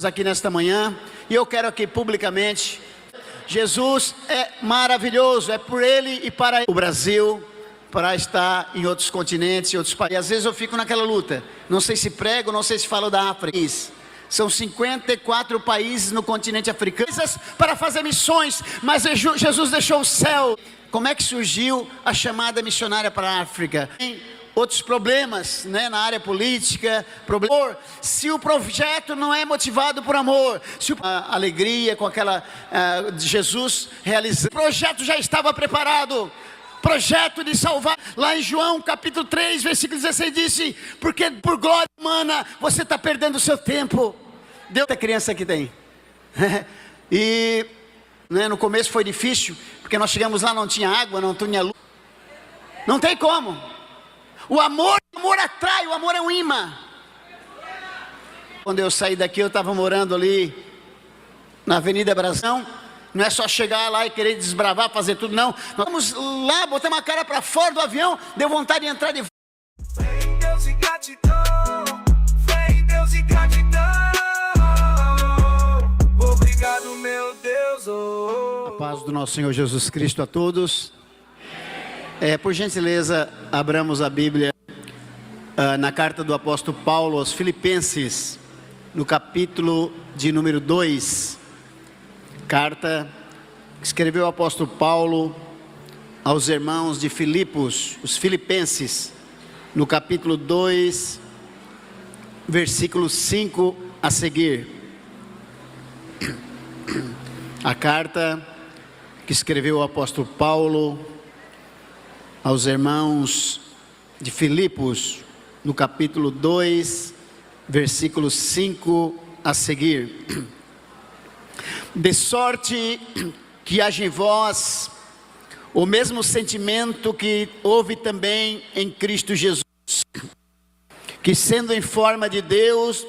Aqui nesta manhã, e eu quero aqui publicamente, Jesus é maravilhoso, é por Ele e para o Brasil, para estar em outros continentes, em outros países. E às vezes eu fico naquela luta, não sei se prego, não sei se falo da África. São 54 países no continente africano para fazer missões, mas Jesus deixou o céu. Como é que surgiu a chamada missionária para a África? Outros problemas, né, na área política, se o projeto não é motivado por amor, se a alegria com aquela Jesus realizando, o projeto já estava preparado, projeto de salvar. Lá em João capítulo 3 versículo 16 disse: porque por glória humana você está perdendo o seu tempo. Deus, a criança que tem e né, no começo foi difícil, porque nós chegamos lá, não tinha água, não tinha luz, não tem como. O amor atrai, o amor é um imã. Quando eu saí daqui, eu estava morando ali na Avenida Brasil. Não é só chegar lá e querer desbravar, fazer tudo, não. Nós vamos lá, botamos a cara para fora do avião, deu vontade de entrar de volta. Fé em Deus e gratidão, fé em Deus e gratidão. Obrigado, meu Deus. A paz do nosso Senhor Jesus Cristo a todos. Por gentileza, abramos a Bíblia na carta do apóstolo Paulo aos Filipenses, no capítulo de número 2. Carta que escreveu o apóstolo Paulo aos irmãos de Filipos, os filipenses, no capítulo 2, versículo 5 a seguir. A carta que escreveu o apóstolo Paulo aos irmãos de Filipos, no capítulo 2, versículo 5 a seguir. De sorte que haja em vós o mesmo sentimento que houve também em Cristo Jesus, que sendo em forma de Deus,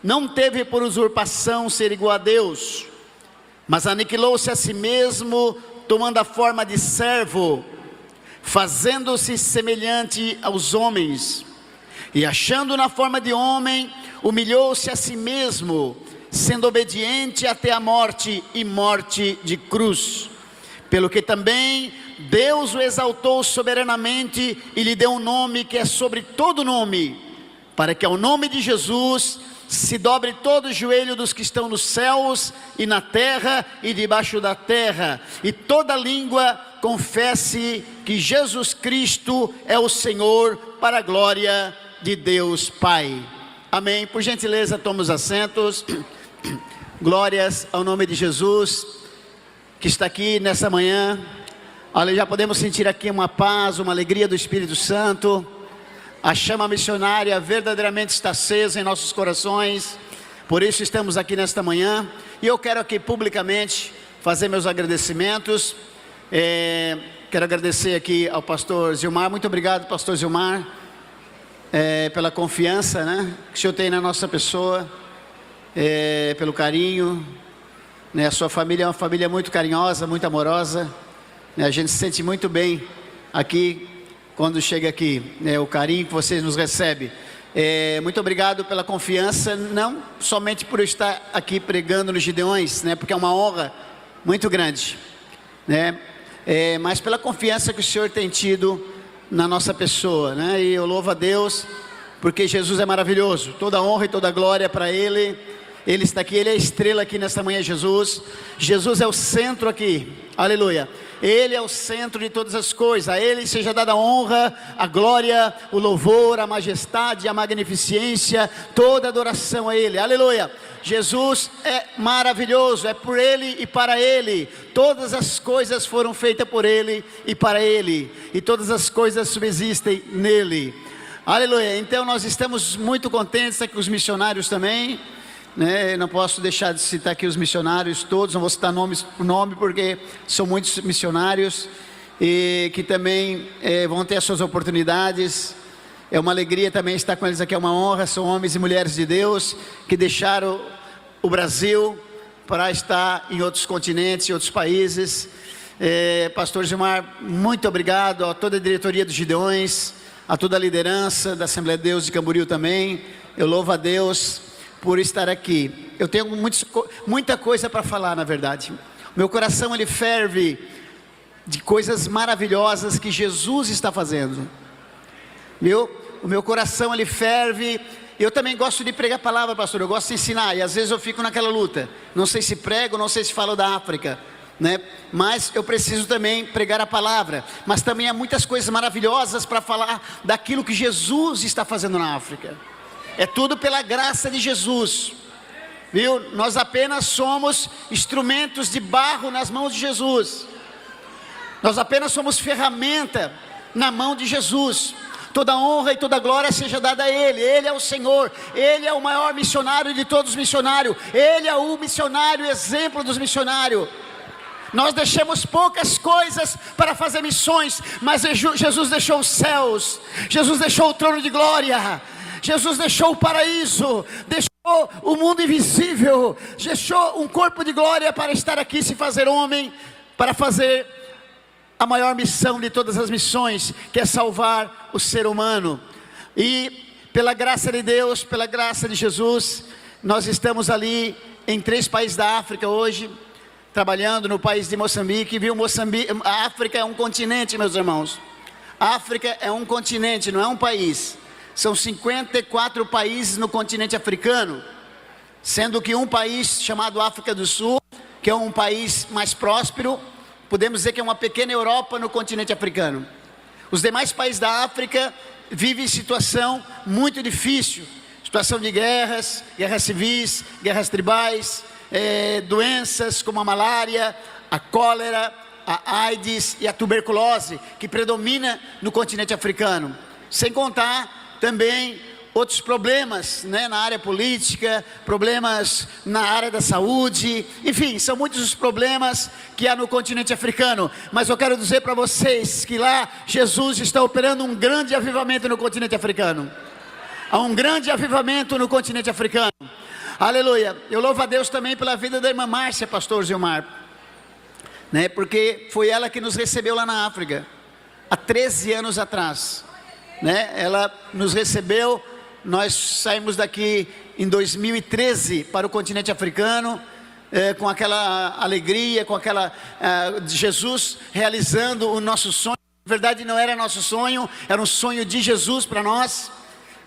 não teve por usurpação ser igual a Deus, mas aniquilou-se a si mesmo, tomando a forma de servo, fazendo-se semelhante aos homens, e achando na forma de homem, humilhou-se a si mesmo, sendo obediente até a morte e morte de cruz. Pelo que também Deus o exaltou soberanamente e lhe deu um nome que é sobre todo nome, para que ao nome de Jesus se dobre todo o joelho dos que estão nos céus e na terra e debaixo da terra, e toda língua confesse que Jesus Cristo é o Senhor, para a glória de Deus Pai. Amém. Por gentileza, tome os assentos. Glórias ao nome de Jesus, que está aqui nessa manhã. Olha, já podemos sentir aqui uma paz, uma alegria do Espírito Santo. A chama missionária verdadeiramente está acesa em nossos corações. Por isso estamos aqui nesta manhã. E eu quero aqui publicamente fazer meus agradecimentos. Quero agradecer aqui ao pastor Zilmar. Muito obrigado, pastor Zilmar, pela confiança, né, que o senhor tem na nossa pessoa, pelo carinho, né. A sua família é uma família muito carinhosa, muito amorosa, né. A gente se sente muito bem aqui quando chega aqui, né, o carinho que vocês nos recebem. Muito obrigado pela confiança, não somente por eu estar aqui pregando nos Gideões, né, porque é uma honra muito grande, né, mas pela confiança que o Senhor tem tido na nossa pessoa, né? E eu louvo a Deus, porque Jesus é maravilhoso. Toda honra e toda glória para Ele. Ele está aqui, Ele é a estrela aqui nesta manhã. Jesus é o centro aqui, aleluia. Ele é o centro de todas as coisas. A Ele seja dada a honra, a glória, o louvor, a majestade, a magnificência, toda adoração a Ele, aleluia. Jesus é maravilhoso, é por Ele e para Ele. Todas as coisas foram feitas por Ele e para Ele, e todas as coisas subsistem nele, aleluia. Então nós estamos muito contentes aqui com os missionários também, né? Não posso deixar de citar aqui os missionários todos, não vou citar nomes por nome, porque são muitos missionários, e que também vão ter as suas oportunidades. É uma alegria também estar com eles aqui, é uma honra. São homens e mulheres de Deus que deixaram o Brasil para estar em outros continentes, em outros países. Pastor Gilmar, muito obrigado a toda a diretoria dos Gideões, a toda a liderança da Assembleia de Deus de Camboriú também. Eu louvo a Deus por estar aqui. Eu tenho muita coisa para falar, na verdade. Meu coração ele ferve de coisas maravilhosas que Jesus está fazendo. O meu coração ele ferve. Eu também gosto de pregar a palavra, pastor. Eu gosto de ensinar e às vezes eu fico naquela luta. Não sei se prego, não sei se falo da África, né? Mas eu preciso também pregar a palavra. Mas também há muitas coisas maravilhosas para falar daquilo que Jesus está fazendo na África. É tudo pela graça de Jesus, viu? Nós apenas somos instrumentos de barro nas mãos de Jesus. Nós apenas somos ferramenta na mão de Jesus. Toda honra e toda glória seja dada a Ele. Ele é o Senhor, Ele é o maior missionário de todos os missionários. Ele é o missionário, exemplo dos missionários. Nós deixamos poucas coisas para fazer missões, mas Jesus deixou os céus, Jesus deixou o trono de glória, Jesus deixou o paraíso, deixou o mundo invisível, deixou um corpo de glória para estar aqui, se fazer homem, para fazer a maior missão de todas as missões, que é salvar o ser humano. E pela graça de Deus, pela graça de Jesus, nós estamos ali em 3 países da África hoje, trabalhando no país de Moçambique. Viu, Moçambique, a África é um continente, meus irmãos. A África é um continente, não é um país. São 54 países no continente africano, sendo que um país chamado África do Sul, que é um país mais próspero, podemos dizer que é uma pequena Europa no continente africano. Os demais países da África vivem situação muito difícil, situação de guerras, guerras civis, guerras tribais, doenças como a malária, a cólera, a AIDS e a tuberculose, que predomina no continente africano. Sem contar também outros problemas, né, na área política, problemas na área da saúde, enfim, são muitos os problemas que há no continente africano. Mas eu quero dizer para vocês que lá Jesus está operando um grande avivamento no continente africano. Há um grande avivamento no continente africano. Aleluia. Eu louvo a Deus também pela vida da irmã Márcia, pastor Gilmar, né, porque foi ela que nos recebeu lá na África há 13 anos atrás, né? Ela nos recebeu. Nós saímos daqui em 2013 para o continente africano, com aquela alegria, com aquela Jesus realizando o nosso sonho. Na verdade não era nosso sonho, era um sonho de Jesus para nós,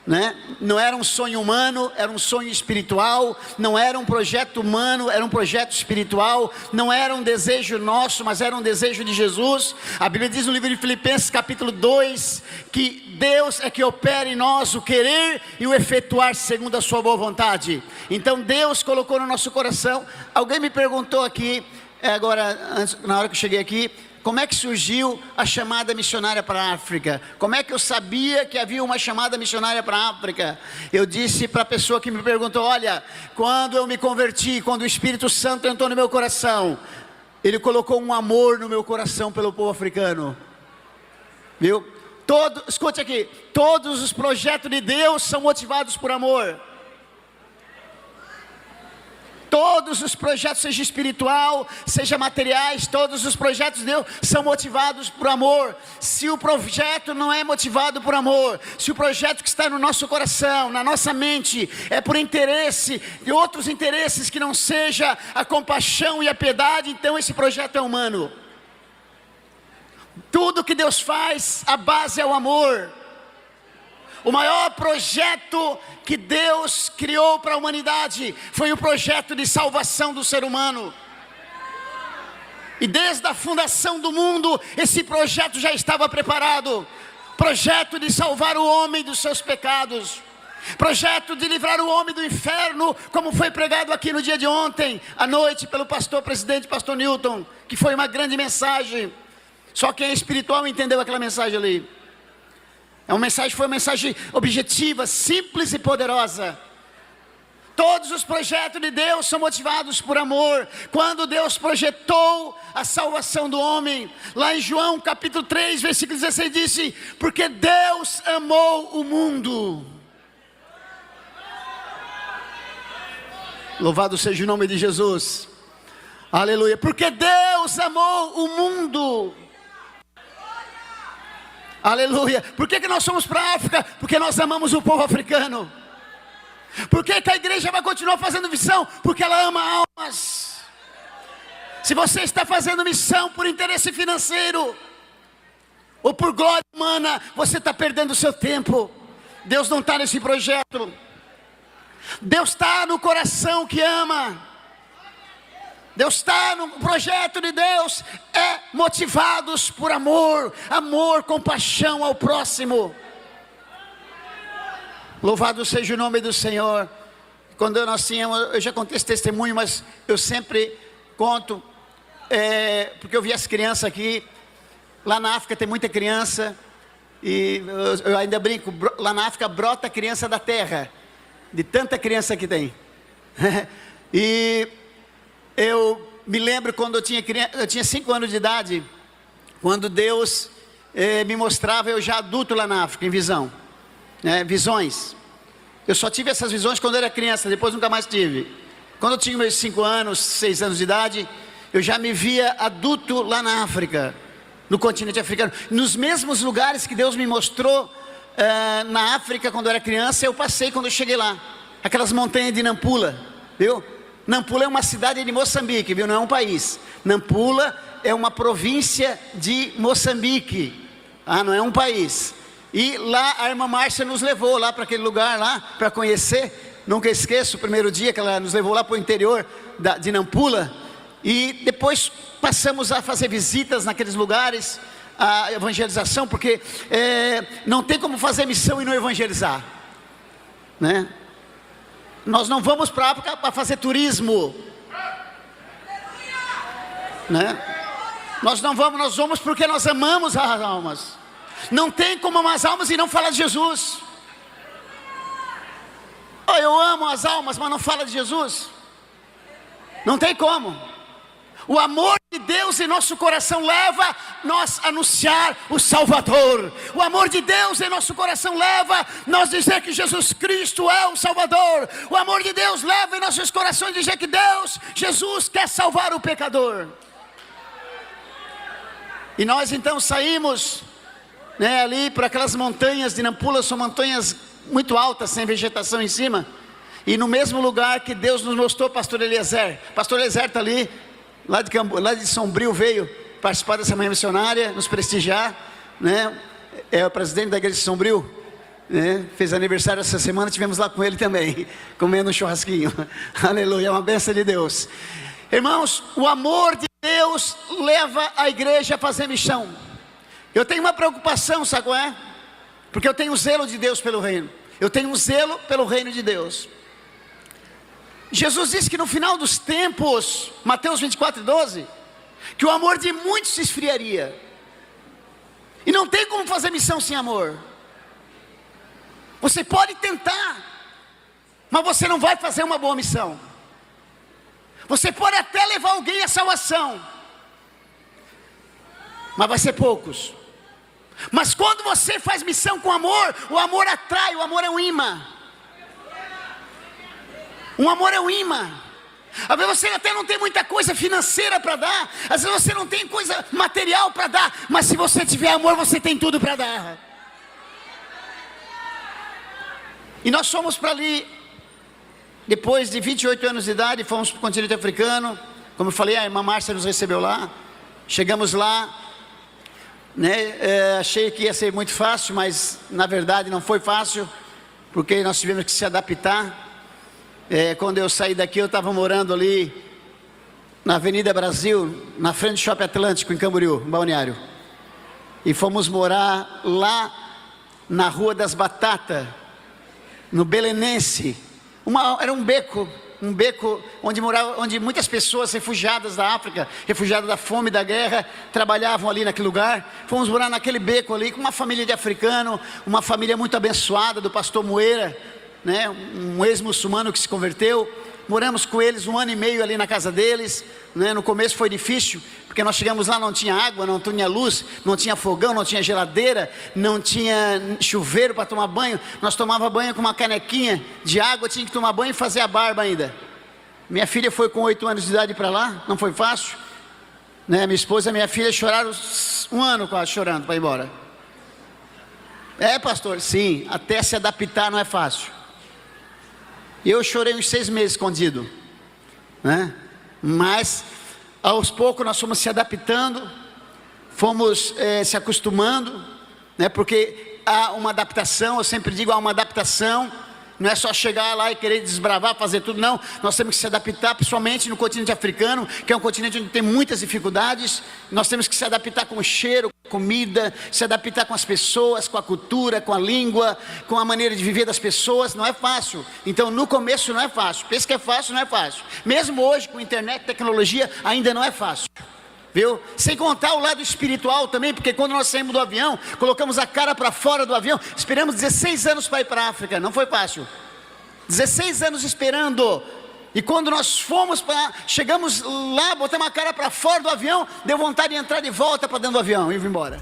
né? Não era um sonho humano, era um sonho espiritual. Não era um projeto humano, era um projeto espiritual. Não era um desejo nosso, mas era um desejo de Jesus. A Bíblia diz no livro de Filipenses capítulo 2, que Deus é que opera em nós o querer e o efetuar segundo a sua boa vontade. Então Deus colocou no nosso coração. Alguém me perguntou aqui, agora, na hora que eu cheguei aqui, como é que surgiu a chamada missionária para a África? Como é que eu sabia que havia uma chamada missionária para a África? Eu disse para a pessoa que me perguntou: olha, quando eu me converti, quando o Espírito Santo entrou no meu coração, Ele colocou um amor no meu coração pelo povo africano. Viu? Escute aqui, todos os projetos de Deus são motivados por amor. Todos os projetos, seja espiritual, seja materiais, todos os projetos de Deus são motivados por amor. Se o projeto não é motivado por amor, se o projeto que está no nosso coração, na nossa mente, é por interesse e outros interesses que não seja a compaixão e a piedade, então esse projeto é humano. Tudo que Deus faz, a base é o amor. O maior projeto que Deus criou para a humanidade foi o projeto de salvação do ser humano. E desde a fundação do mundo, esse projeto já estava preparado. Projeto de salvar o homem dos seus pecados. Projeto de livrar o homem do inferno, como foi pregado aqui no dia de ontem, à noite, pelo pastor presidente, pastor Newton, que foi uma grande mensagem. Só quem é espiritual entendeu aquela mensagem ali. Foi uma mensagem objetiva, simples e poderosa. Todos os projetos de Deus são motivados por amor. Quando Deus projetou a salvação do homem, lá em João capítulo 3, versículo 16, disse: porque Deus amou o mundo. Louvado seja o nome de Jesus. Aleluia. Porque Deus amou o mundo. Aleluia. Por que nós fomos para a África? Porque nós amamos o povo africano. Por que a igreja vai continuar fazendo missão? Porque ela ama almas. Se você está fazendo missão por interesse financeiro ou por glória humana, você está perdendo o seu tempo. Deus não está nesse projeto. Deus está no coração que ama. Deus está no projeto de Deus. É motivados por amor, compaixão ao próximo. Louvado seja o nome do Senhor. Quando nós tínhamos, eu já contei esse testemunho, mas eu sempre conto, porque eu vi as crianças aqui. Lá na África tem muita criança, e eu ainda brinco, lá na África brota a criança da terra, de tanta criança que tem. E eu me lembro quando eu tinha 5 anos de idade, quando Deus me mostrava, eu já adulto lá na África, em visão. Visões. Eu só tive essas visões quando eu era criança, depois nunca mais tive. Quando eu tinha meus 5 anos, 6 anos de idade, eu já me via adulto lá na África, no continente africano, nos mesmos lugares que Deus me mostrou na África quando eu era criança. Eu passei quando eu cheguei lá, aquelas montanhas de Nampula, viu? Nampula é uma cidade de Moçambique, viu? Não é um país. Nampula é uma província de Moçambique, não é um país. E lá a irmã Márcia nos levou lá para aquele lugar lá, para conhecer. Nunca esqueço o primeiro dia que ela nos levou lá para o interior de Nampula. E depois passamos a fazer visitas naqueles lugares, a evangelização, porque não tem como fazer missão e não evangelizar, né? Nós não vamos para a África para fazer turismo, né? Nós vamos porque nós amamos as almas. Não tem como amar as almas e não falar de Jesus. Eu amo as almas, mas não fala de Jesus. Não tem como. O amor de Deus em nosso coração leva nós a anunciar o Salvador. O amor de Deus em nosso coração leva nós a dizer que Jesus Cristo é o Salvador. O amor de Deus leva em nossos corações a dizer que Jesus quer salvar o pecador. E nós então saímos, ali para aquelas montanhas de Nampula. São montanhas muito altas, sem vegetação em cima. E no mesmo lugar que Deus nos mostrou, pastor Eliezer está ali, lá de Sombrio, veio participar dessa manhã missionária, nos prestigiar, né? É o presidente da igreja de Sombrio, né? Fez aniversário essa semana, tivemos lá com ele também, comendo um churrasquinho. Aleluia, é uma bênção de Deus. Irmãos, o amor de Deus leva a igreja a fazer missão. Eu tenho uma preocupação, sabe qual é? Porque eu tenho zelo de Deus pelo reino. Eu tenho um zelo pelo reino de Deus. Jesus disse que no final dos tempos, Mateus 24:12, que o amor de muitos se esfriaria. E não tem como fazer missão sem amor. Você pode tentar, mas você não vai fazer uma boa missão. Você pode até levar alguém à salvação, mas vai ser poucos. Mas quando você faz missão com amor, o amor atrai, o amor é um imã. Um amor é um imã. Às vezes você até não tem muita coisa financeira para dar, às vezes você não tem coisa material para dar, mas se você tiver amor, você tem tudo para dar. E nós fomos para ali, depois de 28 anos de idade, fomos para o continente africano. Como eu falei, a irmã Márcia nos recebeu lá. Chegamos lá, achei que ia ser muito fácil, mas na verdade não foi fácil, porque nós tivemos que se adaptar. Quando eu saí daqui, eu estava morando ali na Avenida Brasil, na frente do Shopping Atlântico, em Camboriú, em Balneário. E fomos morar lá na Rua das Batatas, no Belenense. Era um beco onde muitas pessoas refugiadas da África, refugiadas da fome e da guerra, trabalhavam ali naquele lugar. Fomos morar naquele beco ali com uma família de africano, uma família muito abençoada do pastor Moeira, né? Um ex-muçulmano que se converteu. Moramos com eles 1 ano e meio ali na casa deles, né? No começo foi difícil, porque nós chegamos lá, não tinha água, não tinha luz, não tinha fogão, não tinha geladeira, não tinha chuveiro para tomar banho. Nós tomávamos banho com uma canequinha de água, tinha que tomar banho e fazer a barba ainda. Minha filha foi com 8 anos de idade para lá, não foi fácil, né? Minha esposa e minha filha choraram 1 ano quase chorando para ir embora. Pastor, sim, até se adaptar não é fácil. E eu chorei uns 6 meses escondido, né? Mas aos poucos nós fomos se adaptando, fomos se acostumando, né? Porque há uma adaptação, eu sempre digo, há uma adaptação. Não é só chegar lá e querer desbravar, fazer tudo, não. Nós temos que se adaptar, principalmente no continente africano, que é um continente onde tem muitas dificuldades. Nós temos que se adaptar com o cheiro, com a comida, se adaptar com as pessoas, com a cultura, com a língua, com a maneira de viver das pessoas. Não é fácil. Então, no começo não é fácil. Pensa que é fácil, não é fácil. Mesmo hoje, com internet, tecnologia, ainda não é fácil. Viu? Sem contar o lado espiritual também, porque quando nós saímos do avião, colocamos a cara para fora do avião, esperamos 16 anos para ir para a África, não foi fácil. 16 anos esperando, e quando nós chegamos lá, botamos a cara para fora do avião, deu vontade de entrar de volta para dentro do avião e ir embora.